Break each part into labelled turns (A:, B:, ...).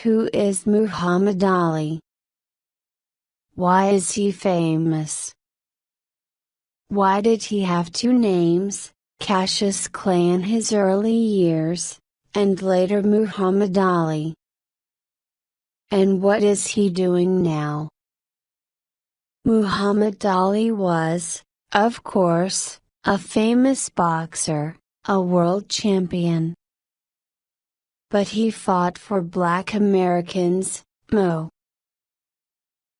A: Who is Muhammad Ali? Why is he famous? Why did he have two names, Cassius Clay in his early years, and later Muhammad Ali? And what is he doing now? Muhammad Ali was, of course, a famous boxer, a world champion. But he fought for Black Americans, Mo.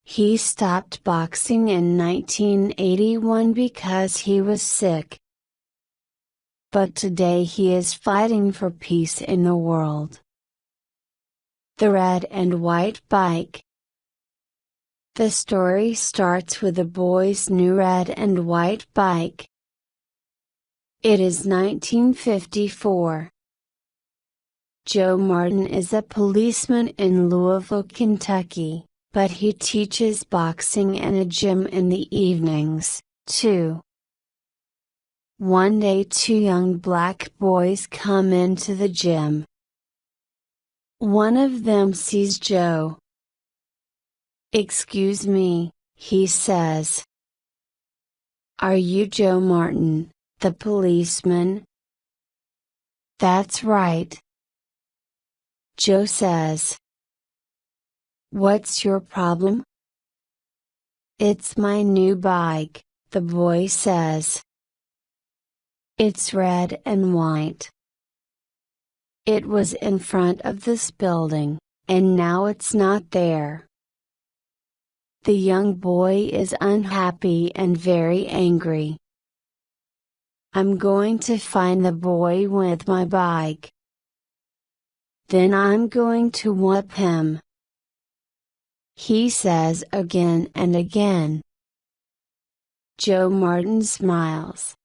A: He stopped boxing in 1981 because he was sick. But today he is fighting for peace in the world. The red and white bike. The story starts with a boy's new red and white bike. It is 1954. Joe Martin is a policeman in Louisville, Kentucky, but he teaches boxing in a gym in the evenings, too. One day two young black boys come into the gym. One of them sees Joe. "Excuse me," he says. "Are you Joe Martin, the policeman?" "That's right," Joe says. "What's your problem?" "It's my new bike," the boy says. "It's red and white. It was in front of this building, and now it's not there." The young boy is unhappy and very angry. "I'm going to find the boy with my bike. Then I'm going to whoop him," he says again and again. Joe Martin smiles.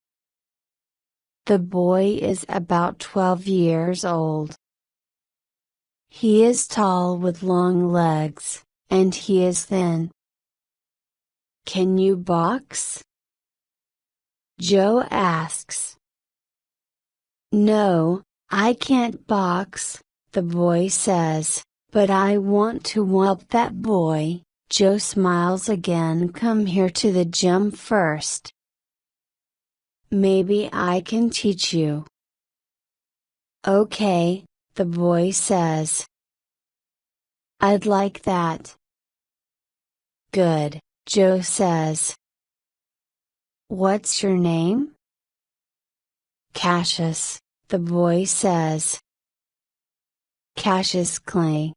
A: The boy is about 12 years old. He is tall with long legs, and he is thin. "Can you box?" Joe asks. "No, I can't box," the boy says, "but I want to whoop that boy." Joe smiles again. "Come here to the gym first. Maybe I can teach you." "Okay," the boy says. "I'd like that." "Good," Joe says. "What's your name?" "Cassius," the boy says. "Cassius Clay."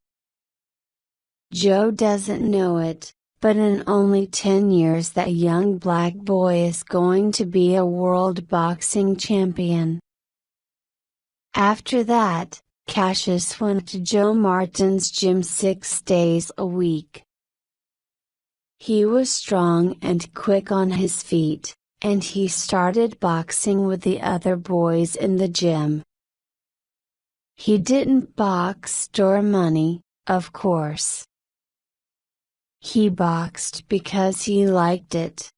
A: Joe doesn't know it, but in only 10 years that young black boy is going to be a world boxing champion. After that, Cassius went to Joe Martin's gym 6 days a week. He was strong and quick on his feet, and he started boxing with the other boys in the gym. He didn't box for money, of course. He boxed because he liked it.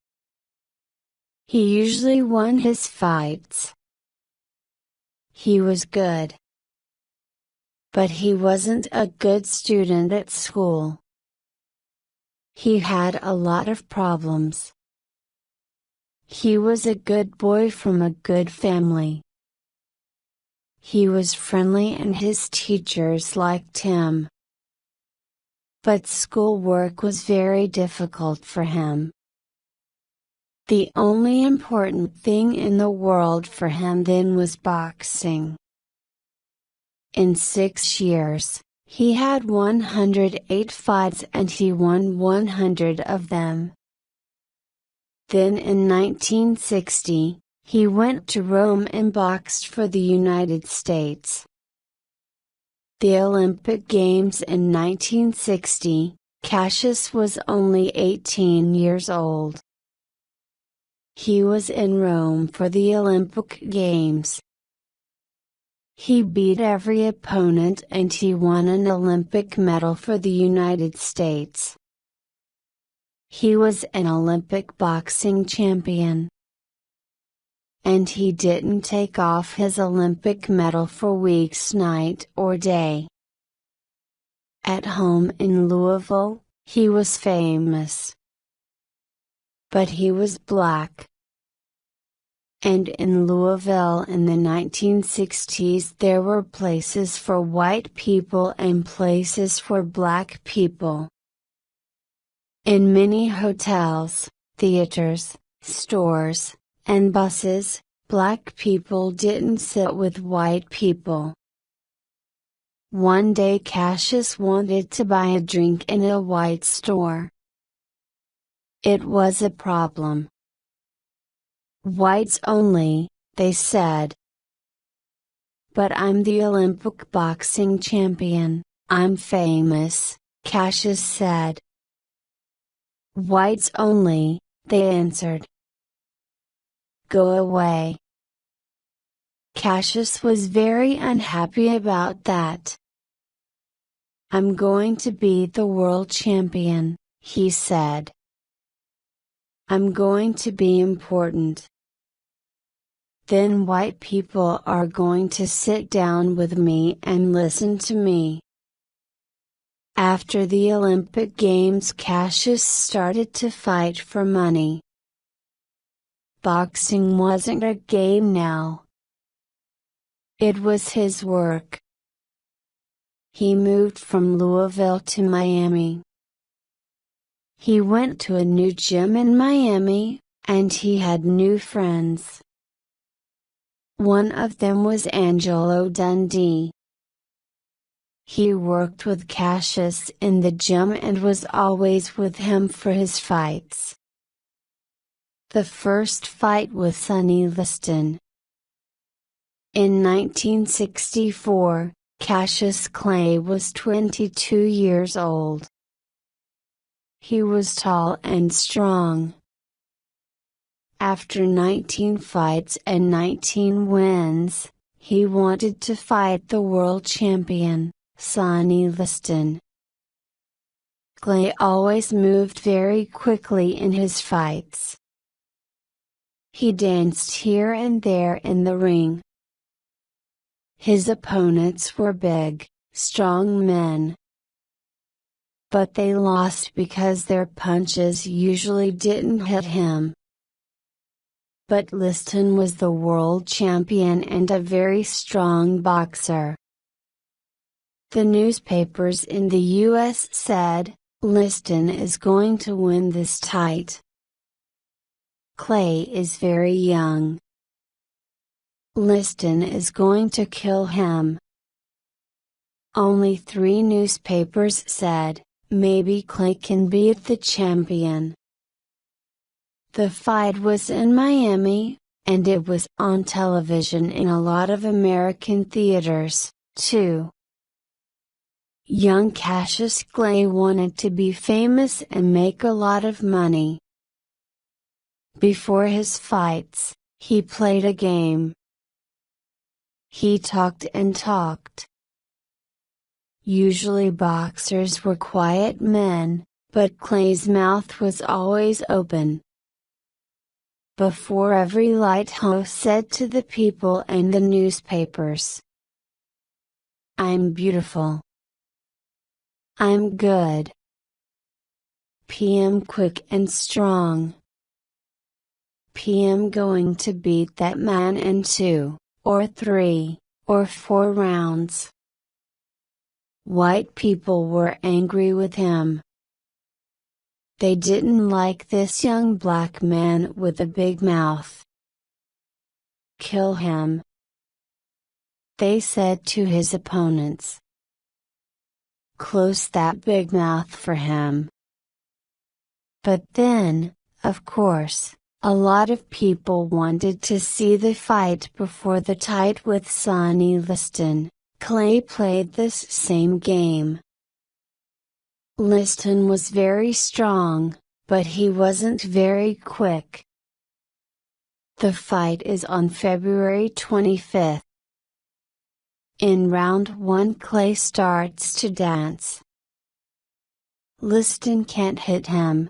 A: He usually won his fights. He was good. But he wasn't a good student at school. He had a lot of problems. He was a good boy from a good family. He was friendly and his teachers liked him. But schoolwork was very difficult for him. The only important thing in the world for him then was boxing. In 6 years, he had 108 fights and he won 100 of them. Then in 1960, he went to Rome and boxed for the United States. The Olympic Games in 1960, Cassius was only 18 years old. He was in Rome for the Olympic Games. He beat every opponent and he won an Olympic medal for the United States. He was an Olympic boxing champion. And he didn't take off his Olympic medal for weeks night or day. At home in Louisville, he was famous. But he was black. And in Louisville in the 1960s there were places for white people and places for black people. In many hotels, theaters, stores, and buses, black people didn't sit with white people. One day Cassius wanted to buy a drink in a white store. It was a problem. Whites only, they said. But I'm the Olympic boxing champion, I'm famous, Cassius said. Whites only, they answered. Go away. Cassius was very unhappy about that. I'm going to be the world champion, he said. I'm going to be important. Then white people are going to sit down with me and listen to me. After the Olympic Games, Cassius started to fight for money. Boxing wasn't a game now. It was his work. He moved from Louisville to Miami. He went to a new gym in Miami, and he had new friends. One of them was Angelo Dundee. He worked with Cassius in the gym and was always with him for his fights. The first fight was Sonny Liston. In 1964, Cassius Clay was 22 years old. He was tall and strong. After 19 fights and 19 wins, he wanted to fight the world champion, Sonny Liston. Clay always moved very quickly in his fights. He danced here and there in the ring. His opponents were big, strong men. But they lost because their punches usually didn't hit him. But Liston was the world champion and a very strong boxer. The newspapers in the US said, Liston is going to win this tight. Clay is very young. Liston is going to kill him. Only 3 newspapers said, maybe Clay can beat the champion. The fight was in Miami, and it was on television in a lot of American theaters, too. Young Cassius Clay wanted to be famous and make a lot of money. Before his fights, he played a game. He talked and talked. Usually boxers were quiet men, but Clay's mouth was always open. Before every light host said to the people and the newspapers, I'm beautiful. I'm good. PM quick and strong. PM going to beat that man in 2, or 3, or 4 rounds. White people were angry with him. They didn't like this young black man with a big mouth. Kill him, they said to his opponents. Close that big mouth for him. But then, of course, a lot of people wanted to see the fight before the fight with Sonny Liston. Clay played this same game. Liston was very strong, but he wasn't very quick. The fight is on February 25th. In round 1, Clay starts to dance. Liston can't hit him.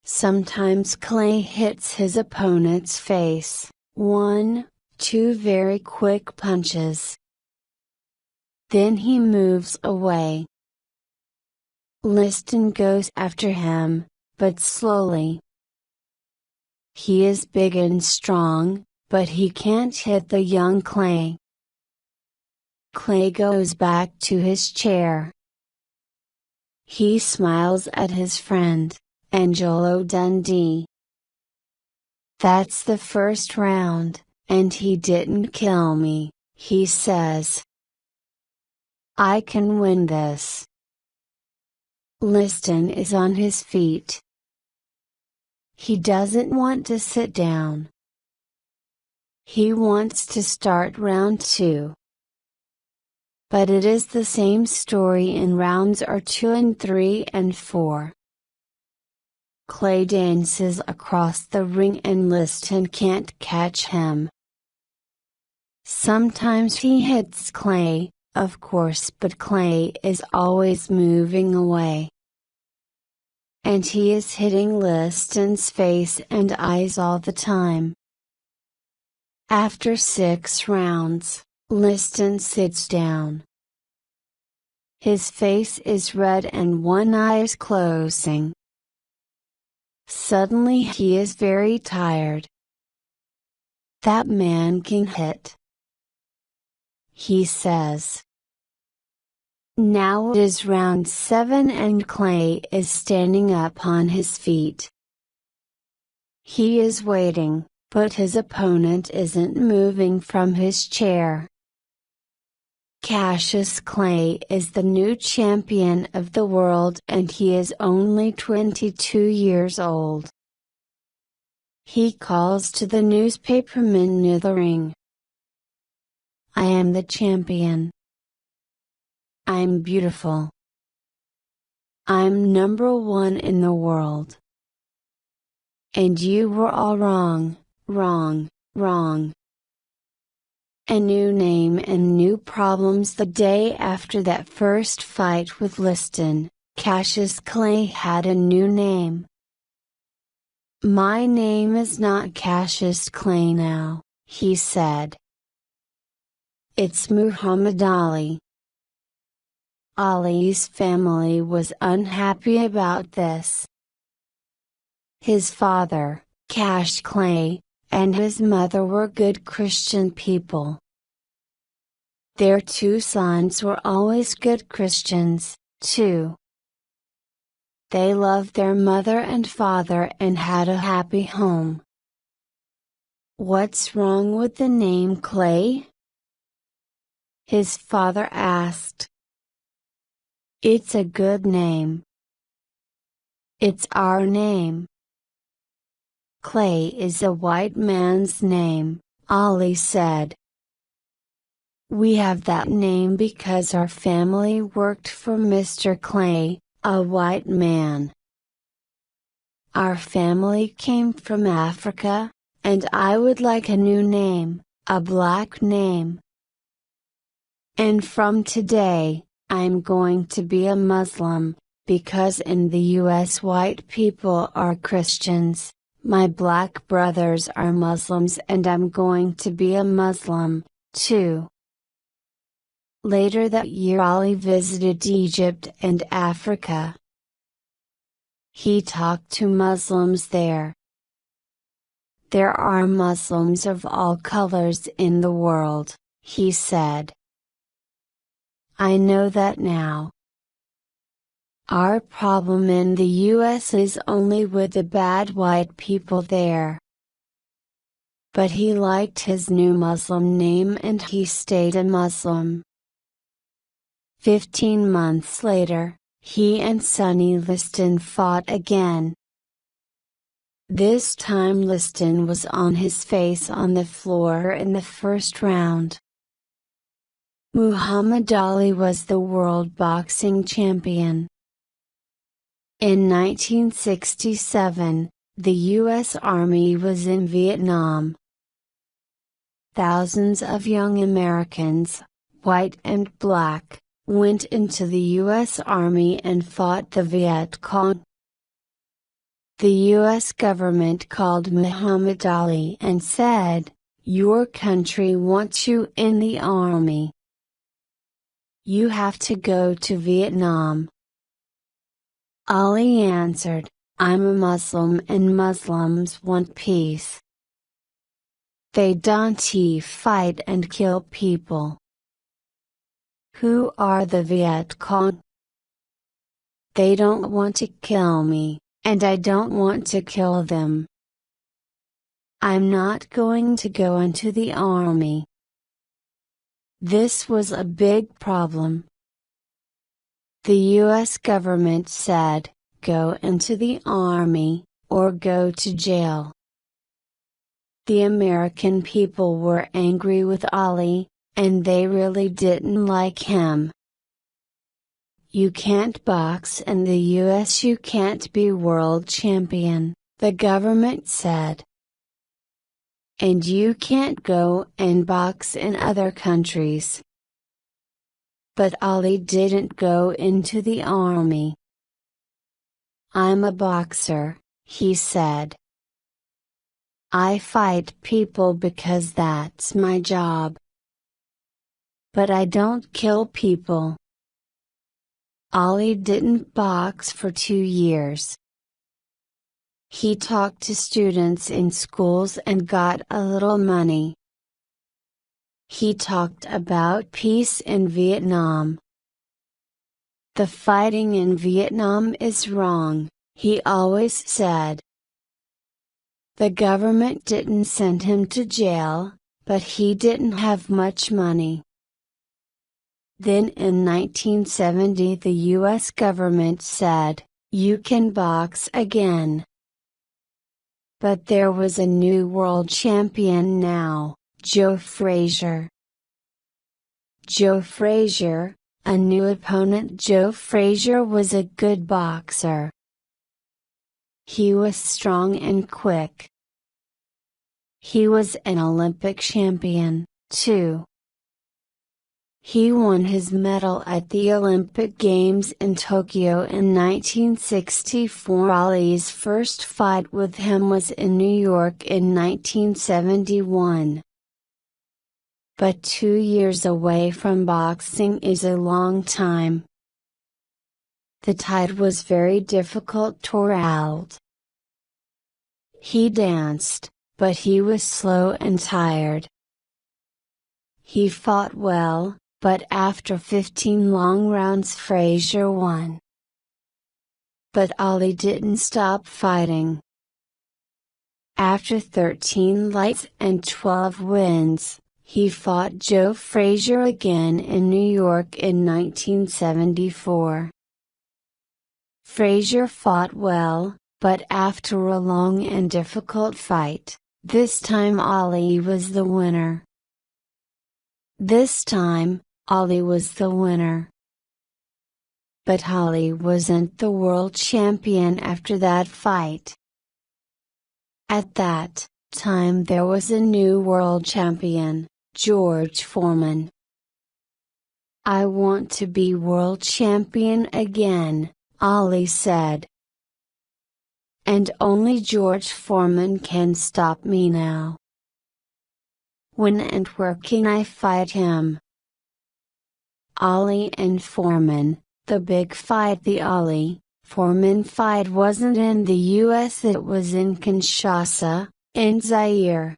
A: Sometimes Clay hits his opponent's face, 1, 2 very quick punches. Then he moves away. Liston goes after him, but slowly. He is big and strong, but he can't hit the young Clay. Clay goes back to his chair. He smiles at his friend, Angelo Dundee. "That's the first round, and he didn't kill me," he says. "I can win this." Liston is on his feet. He doesn't want to sit down. He wants to start round 2. But it is the same story in rounds 2 and 3 and 4. Clay dances across the ring and Liston can't catch him. Sometimes he hits Clay, of course, but Clay is always moving away. And he is hitting Liston's face and eyes all the time. After 6 rounds, Liston sits down. His face is red and one eye is closing. Suddenly he is very tired. "That man can hit," he says. Now it is round 7 and Clay is standing up on his feet. He is waiting, but his opponent isn't moving from his chair. Cassius Clay is the new champion of the world and he is only 22 years old. He calls to the newspaperman near the ring. "I am the champion. I'm beautiful. I'm number 1 in the world. And you were all wrong, wrong, wrong." A new name and new problems. The day after that first fight with Liston, Cassius Clay had a new name. "My name is not Cassius Clay now," he said. "It's Muhammad Ali." Ali's family was unhappy about this. His father, Cash Clay, and his mother were good Christian people. Their 2 sons were always good Christians, too. They loved their mother and father and had a happy home. "What's wrong with the name Clay?" his father asked. "It's a good name. It's our name." "Clay is a white man's name," Ali said. "We have that name because our family worked for Mr. Clay, a white man. Our family came from Africa, and I would like a new name, a black name. And from today, I'm going to be a Muslim, because in the US white people are Christians. My black brothers are Muslims and I'm going to be a Muslim, too." Later that year Ali visited Egypt and Africa. He talked to Muslims there. "There are Muslims of all colors in the world," he said. "I know that now. Our problem in the US is only with the bad white people there." But he liked his new Muslim name and he stayed a Muslim. 15 months later, he and Sonny Liston fought again. This time Liston was on his face on the floor in the first round. Muhammad Ali was the world boxing champion. In 1967, the U.S. Army was in Vietnam. Thousands of young Americans, white and black, went into the U.S. Army and fought the Viet Cong. The U.S. government called Muhammad Ali and said, "Your country wants you in the army." You have to go to Vietnam. Ali answered, I'm a Muslim and Muslims want peace. They don't fight and kill people. Who are the Viet Cong? They don't want to kill me, and I don't want to kill them. I'm not going to go into the army. This was a big problem. The US government said, go into the army, or go to jail. The American people were angry with Ali, and they really didn't like him. You can't box in the US, you can't be world champion, the government said. And you can't go and box in other countries. But Ali didn't go into the army. I'm a boxer, he said. I fight people because that's my job. But I don't kill people. Ali didn't box for 2 years. He talked to students in schools and got a little money. He talked about peace in Vietnam. The fighting in Vietnam is wrong, he always said. The government didn't send him to jail, but he didn't have much money. Then in 1970 the US government said, you can box again. But there was a new world champion now, Joe Frazier. Joe Frazier, a new opponent. Joe Frazier was a good boxer. He was strong and quick. He was an Olympic champion, too. He won his medal at the Olympic Games in Tokyo in 1964. Ali's first fight with him was in New York in 1971. But 2 years away from boxing is a long time. The tide was very difficult to out. He danced, but he was slow and tired. He fought well, but after 15 long rounds Frazier won. But Ali didn't stop fighting. After 13 fights and 12 wins, he fought Joe Frazier again in New York in 1974. Frazier fought well, but after a long and difficult fight, this time Ali was the winner. This time, Ali was the winner. But Ali wasn't the world champion after that fight. At that time there was a new world champion, George Foreman. I want to be world champion again, Ali said. And only George Foreman can stop me now. When and where can I fight him? Ali and Foreman, the big fight. The Ali Foreman fight wasn't in the US, it was in Kinshasa, in Zaire.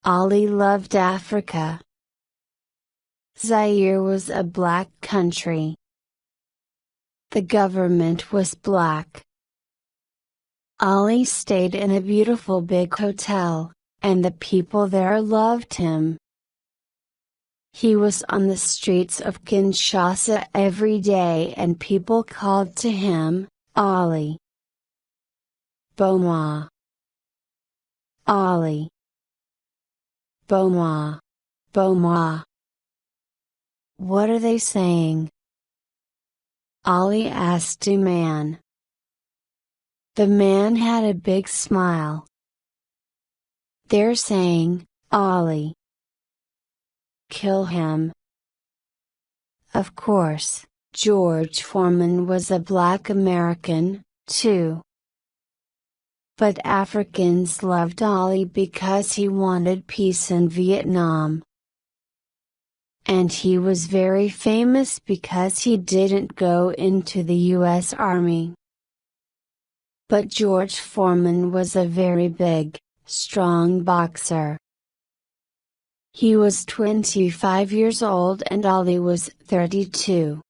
A: Ali loved Africa. Zaire was a black country. The government was black. Ali stayed in a beautiful big hotel, and the people there loved him. He was on the streets of Kinshasa every day and people called to him, Ali. Boma. Ali. Boma. Boma. What are they saying? Ali asked a man. The man had a big smile. They're saying, Ali. Kill him. Of course, George Foreman was a black American, too. But Africans loved Ali because he wanted peace in Vietnam. and he was very famous because he didn't go into the U.S. Army. But George Foreman was a very big, strong boxer. He was 25 years old and Ollie was 32.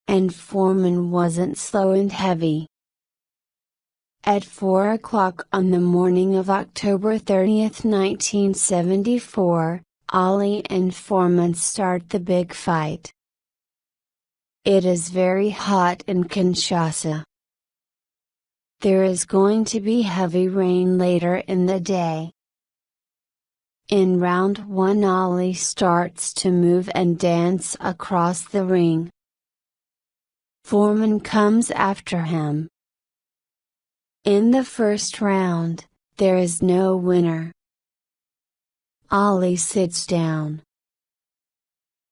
A: And Foreman wasn't slow and heavy. At 4 o'clock on the morning of October 30th, 1974, Ollie and Foreman start the big fight. It is very hot in Kinshasa. There is going to be heavy rain later in the day. In round 1, Ollie starts to move and dance across the ring. Foreman comes after him. In the first round, there is no winner. Ollie sits down.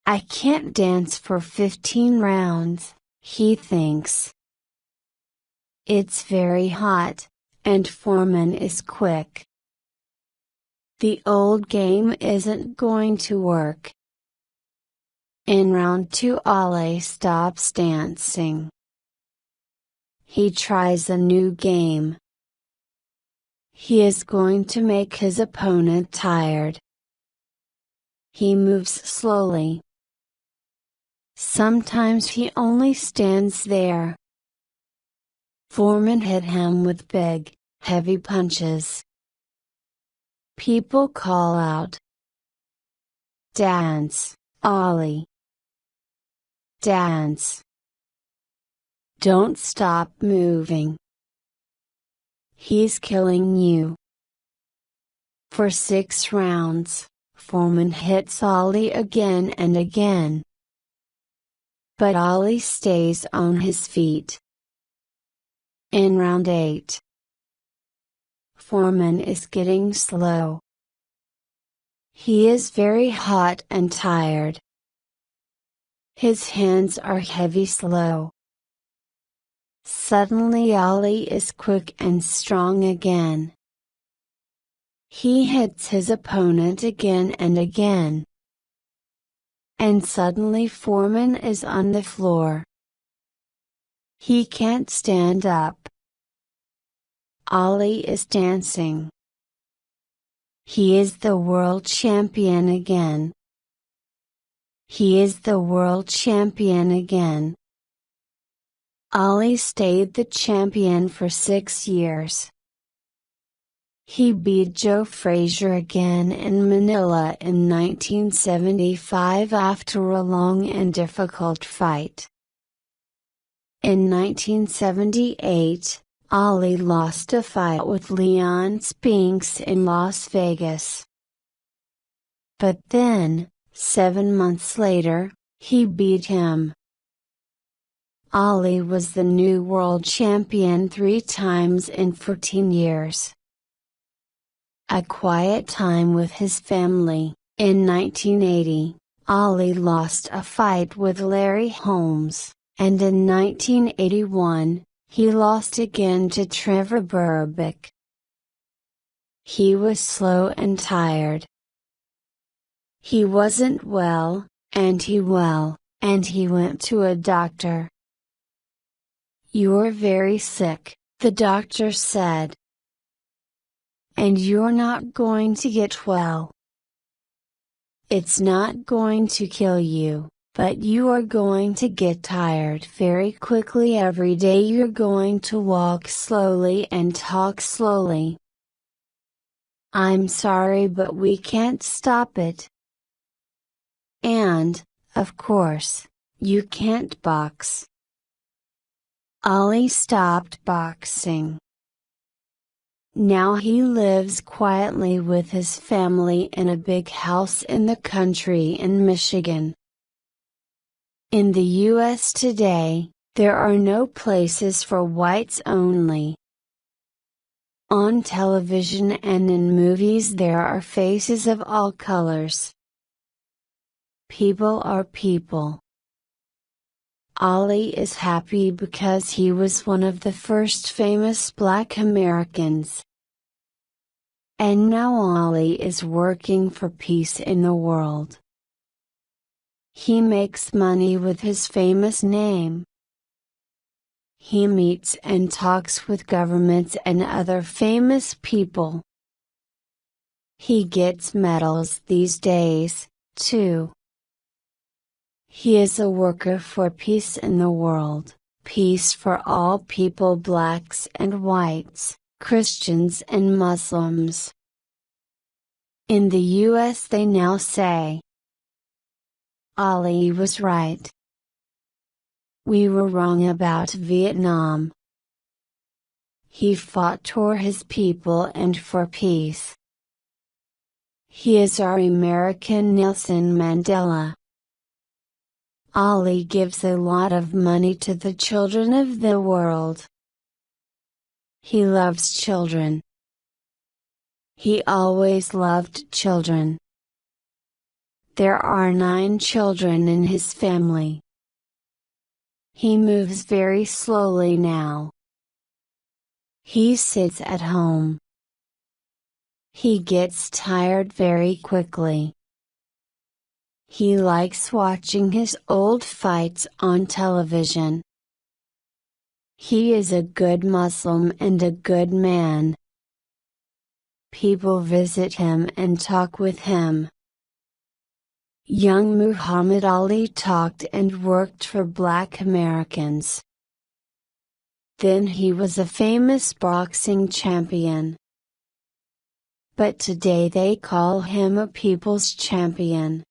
A: I can't dance for 15 rounds, he thinks. It's very hot, and Foreman is quick. The old game isn't going to work. In round 2, Ollie stops dancing. He tries a new game. He is going to make his opponent tired. He moves slowly. Sometimes he only stands there. Foreman hit him with big, heavy punches. People call out, "Dance, Ollie! Dance! Don't stop moving! He's killing you!" For 6 rounds, Foreman hits Ollie again and again. But Ollie stays on his feet. In round 8, Foreman is getting slow. He is very hot and tired. His hands are heavy slow. Suddenly Ollie is quick and strong again. He hits his opponent again and again. And suddenly Foreman is on the floor. He can't stand up. Ollie is dancing. He is the world champion again. He is the world champion again. Ollie stayed the champion for 6 years. He beat Joe Frazier again in Manila in 1975 after a long and difficult fight. In 1978, Ollie lost a fight with Leon Spinks in Las Vegas. But then, 7 months later, he beat him. Ollie was the new world champion 3 times in 14 years. A quiet time with his family. In 1980, Ollie lost a fight with Larry Holmes, and in 1981, he lost again to Trevor Berbick. He was slow and tired. He wasn't well, and he went to a doctor. "You're very sick," the doctor said. "And you're not going to get well. It's not going to kill you, but you are going to get tired very quickly. Every day you're going to walk slowly and talk slowly. I'm sorry, but we can't stop it. And, of course, you can't box." Ollie stopped boxing. Now he lives quietly with his family in a big house in the country in Michigan. In the US today, there are no places for whites only. On television and in movies there are faces of all colors. People are people. Ollie is happy because he was one of the first famous Black Americans. And now Ollie is working for peace in the world. He makes money with his famous name. He meets and talks with governments and other famous people. He gets medals these days, too. He is a worker for peace in the world, peace for all people, blacks and whites, Christians and Muslims. In the US they now say, Ali was right. We were wrong about Vietnam. He fought for his people and for peace. He is our American Nelson Mandela. Ali gives a lot of money to the children of the world. He loves children. He always loved children. There are 9 children in his family. He moves very slowly now. He sits at home. He gets tired very quickly. He likes watching his old fights on television. He is a good Muslim and a good man. People visit him and talk with him. Young Muhammad Ali talked and worked for black Americans. Then he was a famous boxing champion. But today they call him a people's champion.